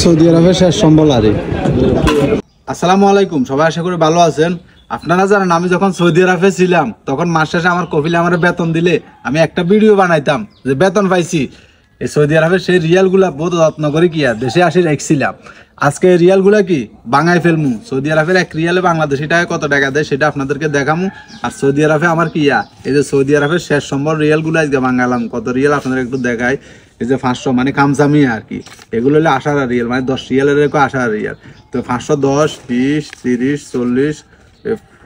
Saudi আরবের শেষ সম্বল আরে। আসসালামু আলাইকুম, সবাই আশা করি ভালো আছেন। আপনারা জানেন আমি যখন সৌদি আরবে ছিলাম তখন মাস শেষে আমার কফিলে আমার বেতন দিলে আমি একটা ভিডিও বানাইতাম যে বেতন পাইছি। এই সৌদি আরবের সেই রিয়ালগুলা বহুত যত্ন করে কিয়া দেশে আসি রাখছিলাম। আজকে এই রিয়ালগুলা কি বাঙাই ফেলমু। সৌদি আরবের এক রিয়ালে বাংলাদেশি টাকা কত টাকা দেয় সেটা আপনাদেরকে দেখামু। আর সৌদি আরবে আমার কিয়া এই যে সৌদি আরবের শেষ সম্বল রিয়ালগুলো আজকে বাঙালাম। কত রিয়াল আপনাদের একটু দেখাই। এই যে 500 মানে কামসামি আর কি, এগুলো হলে 18 রিয়াল, মানে 10 রিয়ালের 18 রিয়াল। তো 510, 20, 30, 40,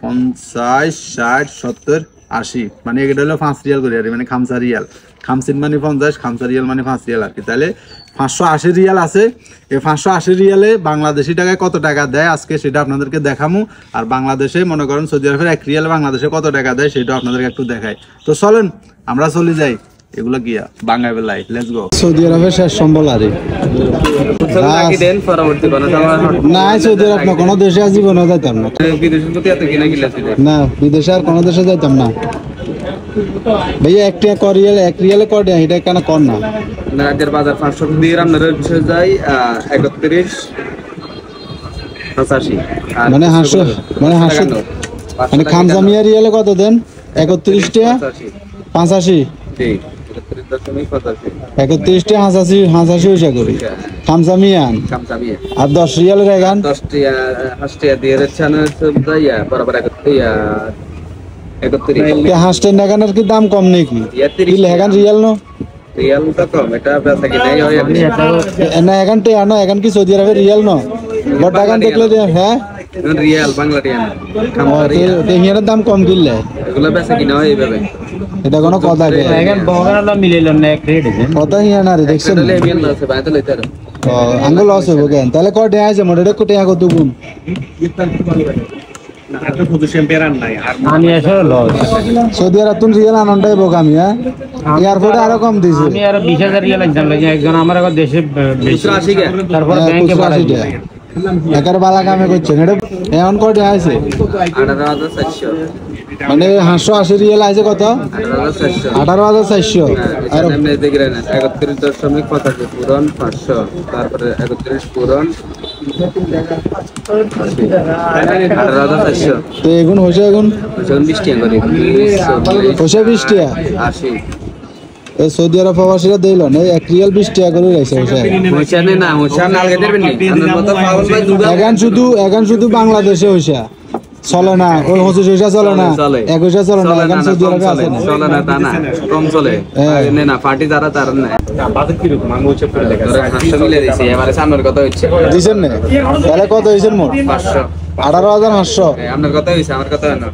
50, 60, 70, 80, মানে এটা হলো 5 রিয়াল করে আর মানে খামসা রিয়াল। খামসিন মানে 50, খামসা রিয়াল মানে 5 রিয়াল আর কি। তাহলে 580 রিয়াল আছে। এই 580 রিয়ালে বাংলাদেশি টাকায় কত টাকা দেয় আজকে সেটা আপনাদেরকে দেখামু। আর বাংলাদেশে মনে করেন সৌদি আরবের 1 রিয়াল বাংলাদেশে কত টাকা দেয় সেটা আপনাদেরকে একটু দেখাই। তো চলেন আমরা চলে যাই এগুলা গিয়া বাংলা বেলায়। Let's go. সৌদি আরবের শেষ সম্বল আরে না, সৌদি আরব না কোনো দেশে জীবনে যাইতাম না। না, বিদেশে আর কোনো দেশে যাইতাম না ভাইয়া। একটা রিয়াল 1 রিয়ালে কত টাকা এটা কেন কর না? রাজ্যের বাজার 500 দিয়ে আপনারা যাই 31, 85 মানে 800 মানে খামসামিয়া রিয়ালে কত দেন? 31 টাকা 85। ঠিক 31 টাকা 85 পয়সা করি খামসামিয়ান। আর 10 রিয়ালের এখান 10 টাকা 8 টাকা দিয়ে যাচ্ছেন যাইয়া বরাবর 31 হাঁসটেন এখানের কি দাম কম নাকি? এখান রিয়াল নো রিয়ালটা কম, এটা বেচা কি নাই হয় আপনি না এখান তে আনো। এখান কি সৌদি আরবের রিয়াল নো বড় এখান দেখলে হ্যাঁ রিয়াল বাংলা রিয়াল এখানের দাম কম কিনলে এগুলো বেচা কি না হয় এইভাবে। এটা কোনো কথা কে এখন বহগানা মিলাইল না এক রেট আছে কথা হিয়া না রে দেখছেন তাহলে মিল আছে বাইতে লইতে আর আঙ্গুল লস হবে কেন? তাহলে কত টাকা আছে মোটে কত টাকা কত গুণ আমি আসলে লস। সৌদি আরব তুন রিয়াল আনন্দাই বোক আমি হ্যাঁ এয়ারপোর্টে আরো কম দিছে। আমি আর 20,000 রিয়াল একদম লাগে একজন আমার আগর দেশে তারপর ব্যাংকে পাঠাই দেয় একার বালা কামে করছেন। এটা এখন কত টাকা আছে? 18,400 মানে 580 রিয়াল আছে কত? 18,400। আর এমনি দেখলেন 31.85 পূরণ 500, তারপরে 31 পূরণ 18,400। তো এগুন হইছে এগুন 20 টাকা করে হইছে 20 টাকা 80। এই সৌদি আরব প্রবাসীরা দিল না 1 রিয়াল 20 টাকা করে রাইছে হইছে। হোসেন না হোসেন আলগে দেবেন নি আমার মত পাগল ভাই দুগা এখন শুধু বাংলাদেশে হইছে চলে না। ওই 25 পয়সা চলে না, 21 চলে না। এখন সৌদি আরবে আছে না, চলে না তা না, কম চলে না না পার্টি যারা তার না বাজেট কি রকম আমি ওইসব করে দেখা 500 মিলে দিছি। এবারে সামনের কথা হচ্ছে দিছেন না? তাহলে কত হইছেন মোট? 500 18,500। আপনার কথা হইছে আমার কথা না।